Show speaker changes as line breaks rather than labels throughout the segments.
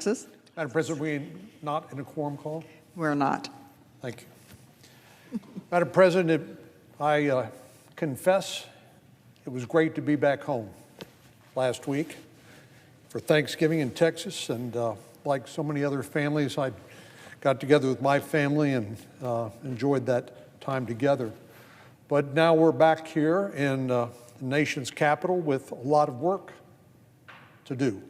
Madam President, we're not in a quorum call?
We're not.
Thank you. Madam President, I confess it was great to be back home last week for Thanksgiving in Texas, and like so many other families, I got together with my family and enjoyed that time together. But now we're back here in the nation's capital with a lot of work to do.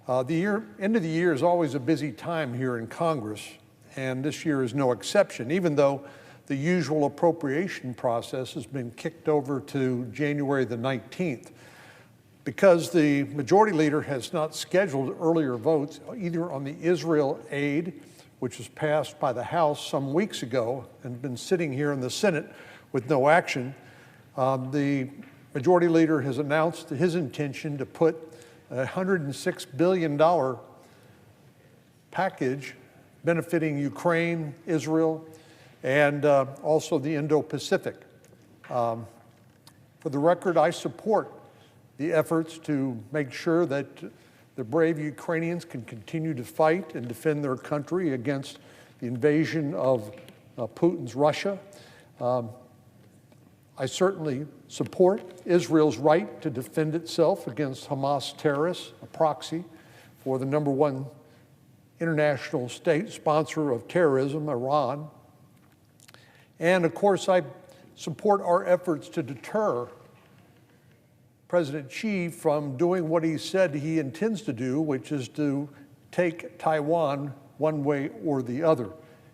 The end of the year is always a busy time here in Congress, and this year is no exception, even though the usual appropriation process has been kicked over to January the 19th. Because the Majority Leader has not scheduled earlier votes, either on the Israel aid, which was passed by the House some weeks ago and been sitting here in the Senate with no action, the Majority Leader has announced his intention to put a $106 billion package benefiting Ukraine, Israel, and also the Indo-Pacific. For the record, I support the efforts to make sure that the brave Ukrainians can continue to fight and defend their country against the invasion of Putin's Russia. I certainly support Israel's right to defend itself against Hamas terrorists, a proxy for the #1 international state sponsor of terrorism, Iran. And of course, I support our efforts to deter President Xi from doing what he said he intends to do, which is to take Taiwan one way or the other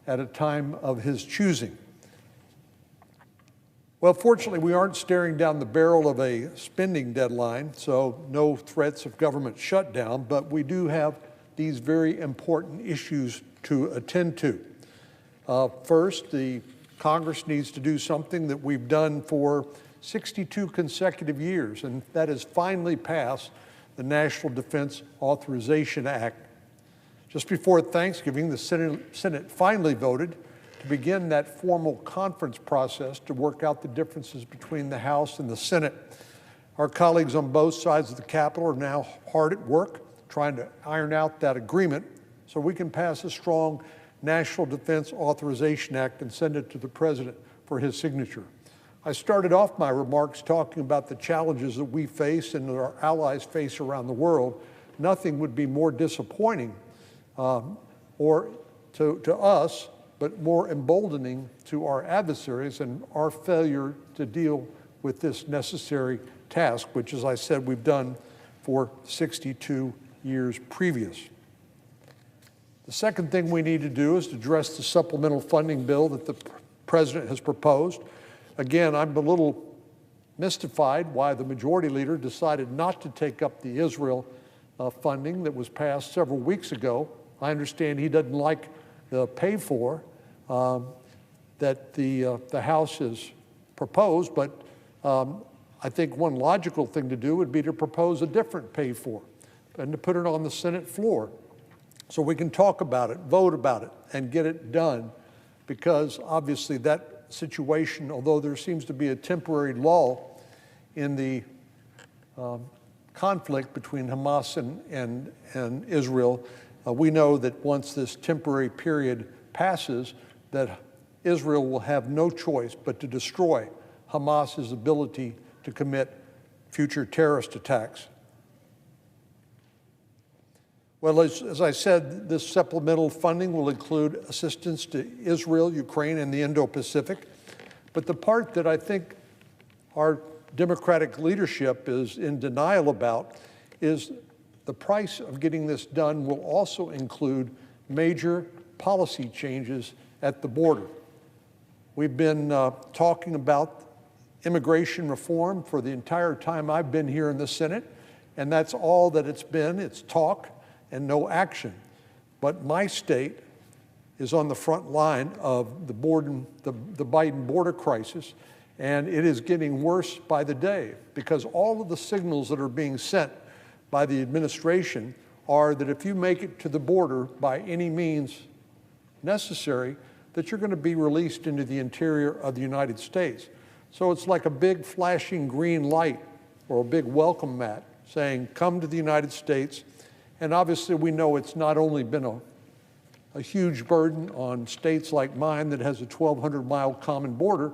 at a time of his choosing. Well, fortunately, we aren't staring down the barrel of a spending deadline, so no threats of government shutdown, but we do have these very important issues to attend to. First, the Congress needs to do something that we've done for 62 consecutive years, and that is finally pass the National Defense Authorization Act. Just before Thanksgiving, the Senate finally voted to begin that formal conference process to work out the differences between the House and the Senate. Our colleagues on both sides of the Capitol are now hard at work trying to iron out that agreement so we can pass a strong National Defense Authorization Act and send it to the President for his signature. I started off my remarks talking about the challenges that we face and that our allies face around the world. Nothing would be more disappointing or to us, but more emboldening to our adversaries and our failure to deal with this necessary task, which, as I said, we've done for 62 years previous. The second thing we need to do is to address the supplemental funding bill that the President has proposed. Again, I'm a little mystified why the Majority Leader decided not to take up the Israel funding that was passed several weeks ago. I understand he doesn't like the pay for that the House has proposed, but I think one logical thing to do would be to propose a different pay for and to put it on the Senate floor so we can talk about it, vote about it, and get it done, because obviously that situation, although there seems to be a temporary lull in the conflict between Hamas and Israel, we know that once this temporary period passes, that Israel will have no choice but to destroy Hamas's ability to commit future terrorist attacks. Well, as I said, this supplemental funding will include assistance to Israel, Ukraine, and the Indo-Pacific. But the part that I think our Democratic leadership is in denial about is the price of getting this done will also include major policy changes at the border. We've been talking about immigration reform for the entire time I've been here in the Senate, and that's all that it's been. It's talk and no action. But my state is on the front line of the Biden border crisis, and it is getting worse by the day, because all of the signals that are being sent by the administration are that if you make it to the border by any means necessary, that you're going to be released into the interior of the United States. So it's like a big flashing green light or a big welcome mat saying, come to the United States And obviously we know it's not only been a huge burden on states like mine that has a 1,200-mile common border.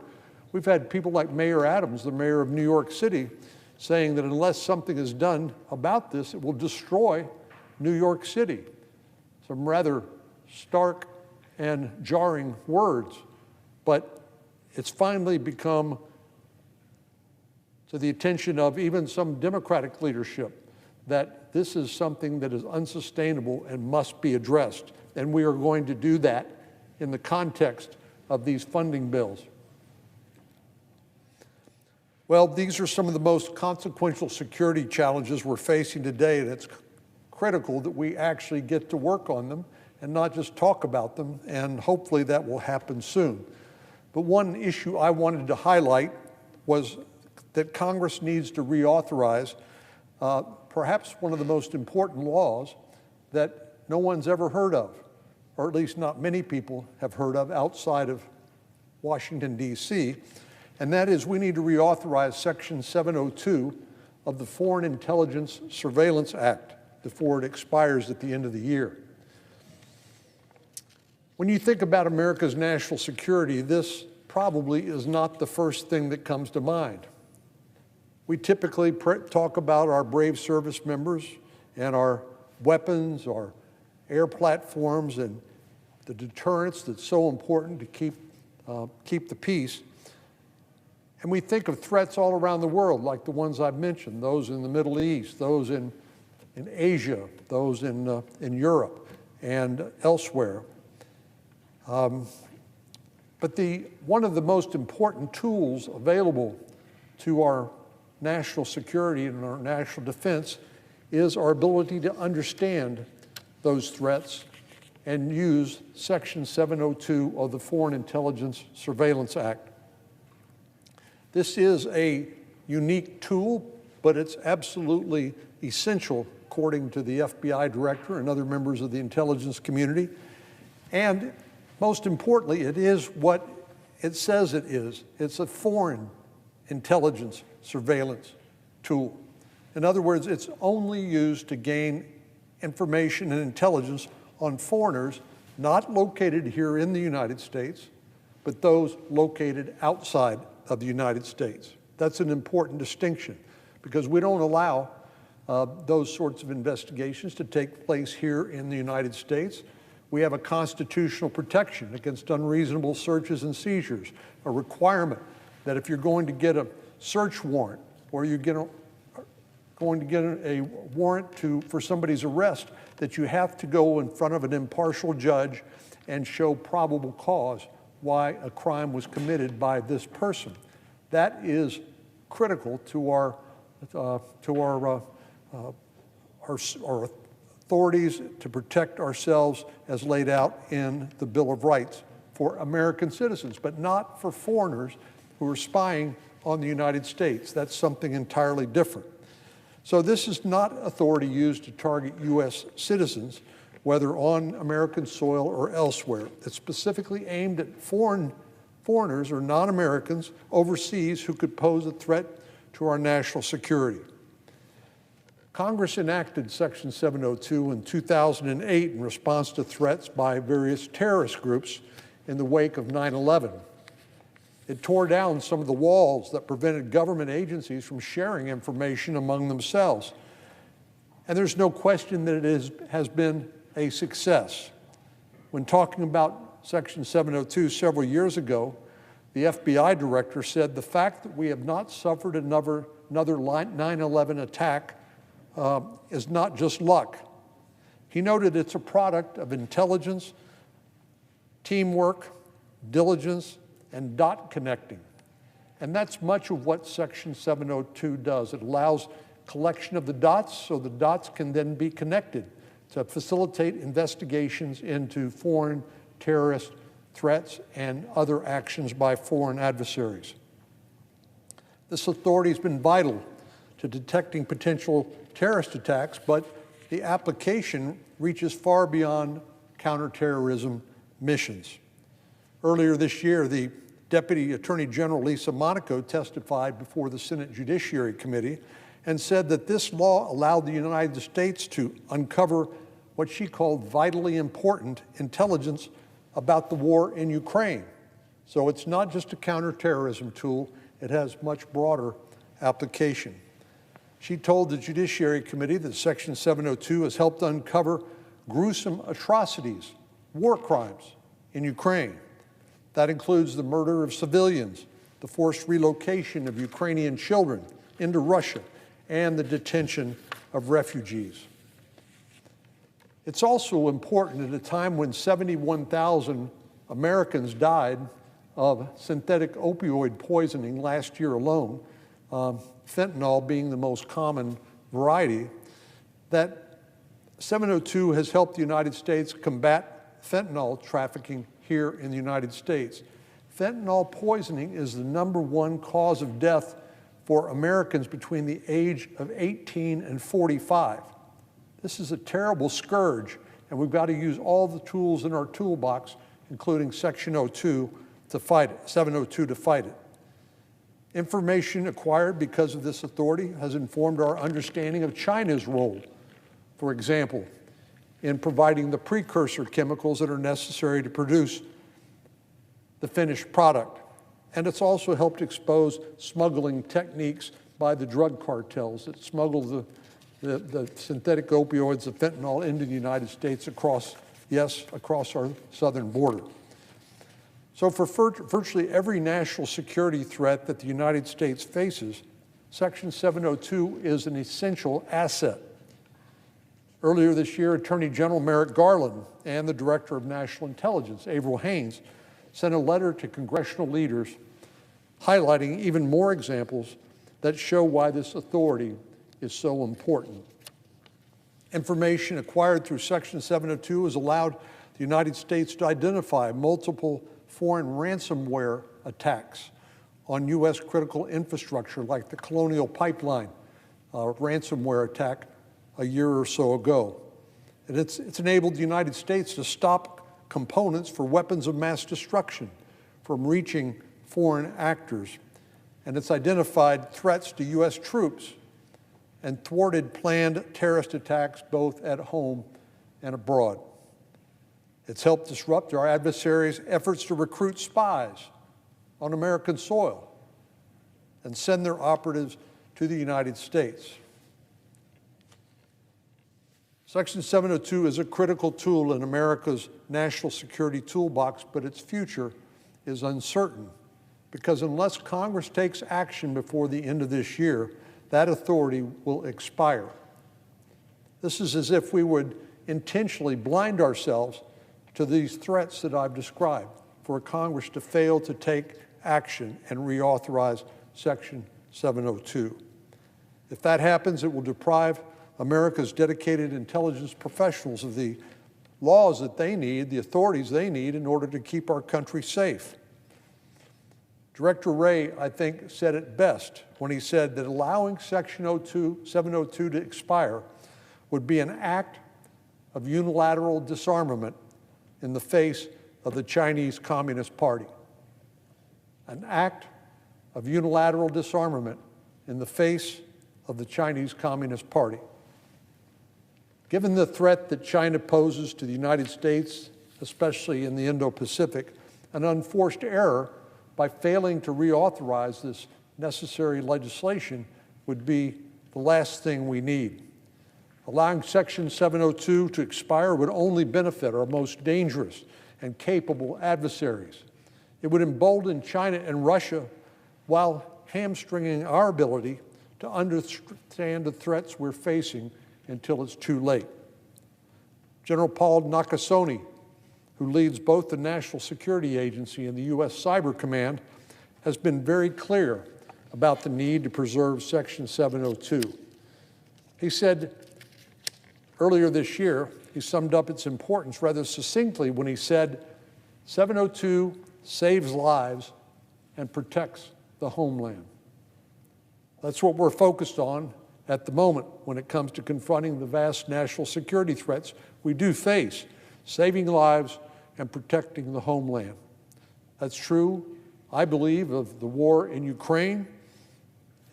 We've had people like Mayor Adams, the mayor of New York City, saying that unless something is done about this, it will destroy New York City. Some rather stark and jarring words, but it's finally become to the attention of even some Democratic leadership that this is something that is unsustainable and must be addressed. And we are going to do that in the context of these funding bills. Well, these are some of the most consequential security challenges we're facing today, and it's critical that we actually get to work on them and not just talk about them, and hopefully that will happen soon. But one issue I wanted to highlight was that Congress needs to reauthorize perhaps one of the most important laws that no one's ever heard of, or at least not many people have heard of outside of Washington, D.C., and that is we need to reauthorize Section 702 of the Foreign Intelligence Surveillance Act before it expires at the end of the year. When you think about America's national security, this probably is not the first thing that comes to mind. We typically talk about our brave service members and our weapons, our air platforms, and the deterrence that's so important to keep the peace. And we think of threats all around the world, like the ones I've mentioned, those in the Middle East, those in Asia, those in Europe and elsewhere. But one of the most important tools available to our national security and our national defense is our ability to understand those threats and use Section 702 of the Foreign Intelligence Surveillance Act. This is a unique tool, but it's absolutely essential, according to the FBI director and other members of the intelligence community. And most importantly, it is what it says it is. It's a foreign intelligence surveillance tool. In other words, it's only used to gain information and intelligence on foreigners not located here in the United States, but those located outside of the United States. That's an important distinction because we don't allow those sorts of investigations to take place here in the United States. We have a constitutional protection against unreasonable searches and seizures, a requirement that if you're going to get a search warrant or you're going to get a warrant for somebody's arrest, that you have to go in front of an impartial judge and show probable cause why a crime was committed by this person. That is critical to our authorities to protect ourselves as laid out in the Bill of Rights for American citizens, but not for foreigners who are spying on the United States. That's something entirely different. So this is not authority used to target U.S. citizens, whether on American soil or elsewhere. It's specifically aimed at foreigners or non-Americans overseas who could pose a threat to our national security. Congress enacted Section 702 in 2008 in response to threats by various terrorist groups in the wake of 9/11. It tore down some of the walls that prevented government agencies from sharing information among themselves. And there's no question that it has been a success. When talking about Section 702 several years ago, the FBI director said the fact that we have not suffered another 9/11 attack is not just luck. He noted it's a product of intelligence, teamwork, diligence, and dot connecting. And that's much of what Section 702 does. It allows collection of the dots so the dots can then be connected to facilitate investigations into foreign terrorist threats and other actions by foreign adversaries. This authority has been vital to detecting potential terrorist attacks, but the application reaches far beyond counterterrorism missions. Earlier this year, the Deputy Attorney General Lisa Monaco testified before the Senate Judiciary Committee, and said that this law allowed the United States to uncover what she called vitally important intelligence about the war in Ukraine. So it's not just a counterterrorism tool, it has much broader application. She told the Judiciary Committee that Section 702 has helped uncover gruesome atrocities, war crimes in Ukraine. That includes the murder of civilians, the forced relocation of Ukrainian children into Russia, and the detention of refugees. It's also important at a time when 71,000 Americans died of synthetic opioid poisoning last year alone, fentanyl being the most common variety, that 702 has helped the United States combat fentanyl trafficking here in the United States. Fentanyl poisoning is the #1 cause of death for Americans between the age of 18 and 45. This is a terrible scourge, and we've got to use all the tools in our toolbox, including Section 702 to fight it. Information acquired because of this authority has informed our understanding of China's role, for example, in providing the precursor chemicals that are necessary to produce the finished product. And it's also helped expose smuggling techniques by the drug cartels that smuggle the synthetic opioids, the fentanyl, into the United States across our southern border. So for virtually every national security threat that the United States faces, Section 702 is an essential asset. Earlier this year, Attorney General Merrick Garland and the Director of National Intelligence, Avril Haines, sent a letter to congressional leaders highlighting even more examples that show why this authority is so important. Information acquired through Section 702 has allowed the United States to identify multiple foreign ransomware attacks on U.S. critical infrastructure, like the Colonial Pipeline ransomware attack a year or so ago. And it's enabled the United States to stop components for weapons of mass destruction from reaching foreign actors. And it's identified threats to U.S. troops and thwarted planned terrorist attacks both at home and abroad. It's helped disrupt our adversaries' efforts to recruit spies on American soil and send their operatives to the United States. Section 702 is a critical tool in America's national security toolbox, but its future is uncertain because unless Congress takes action before the end of this year, that authority will expire. This is as if we would intentionally blind ourselves to these threats that I've described for Congress to fail to take action and reauthorize Section 702. If that happens, it will deprive America's dedicated intelligence professionals of the laws that they need, the authorities they need in order to keep our country safe. Director Wray, I think, said it best when he said that allowing Section 702 to expire would be an act of unilateral disarmament in the face of the Chinese Communist Party. An act of unilateral disarmament in the face of the Chinese Communist Party. Given the threat that China poses to the United States, especially in the Indo-Pacific, an unforced error by failing to reauthorize this necessary legislation would be the last thing we need. Allowing Section 702 to expire would only benefit our most dangerous and capable adversaries. It would embolden China and Russia while hamstringing our ability to understand the threats we're facing until it's too late. General Paul Nakasone, who leads both the National Security Agency and the U.S. Cyber Command, has been very clear about the need to preserve Section 702. He said earlier this year, he summed up its importance rather succinctly when he said, 702 saves lives and protects the homeland. That's what we're focused on at the moment when it comes to confronting the vast national security threats we do face, saving lives and protecting the homeland. That's true, I believe, of the war in Ukraine,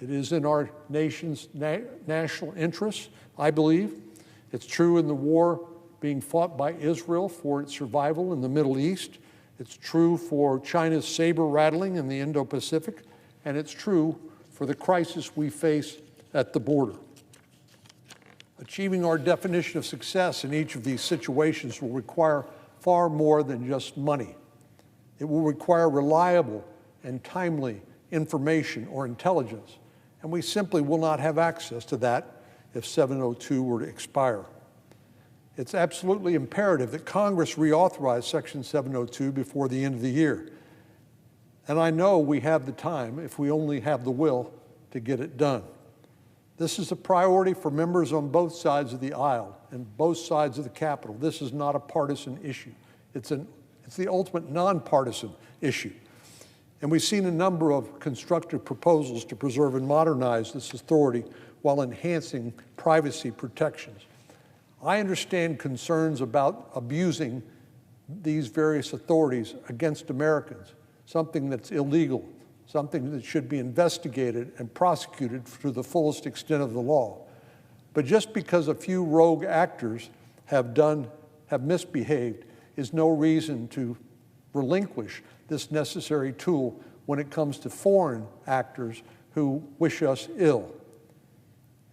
It is in our nation's national interests, I believe. It's true in the war being fought by Israel for its survival in the Middle East. It's true for China's saber rattling in the Indo-Pacific, and it's true for the crisis we face at the border. Achieving our definition of success in each of these situations will require far more than just money. It will require reliable and timely information or intelligence, and we simply will not have access to that if 702 were to expire. It's absolutely imperative that Congress reauthorize Section 702 before the end of the year. And I know we have the time if we only have the will to get it done. This is a priority for members on both sides of the aisle and both sides of the Capitol. This is not a partisan issue. It's the ultimate nonpartisan issue. And we've seen a number of constructive proposals to preserve and modernize this authority while enhancing privacy protections. I understand concerns about abusing these various authorities against Americans, something that's illegal, something that should be investigated and prosecuted to the fullest extent of the law. But just because a few rogue actors have misbehaved is no reason to relinquish this necessary tool when it comes to foreign actors who wish us ill.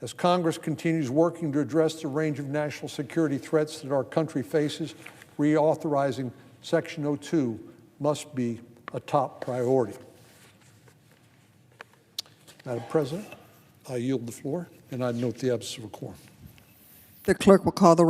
As Congress continues working to address the range of national security threats that our country faces, reauthorizing Section 02 must be a top priority. Madam President, I yield the floor, and I note the absence of a quorum.
The clerk will call the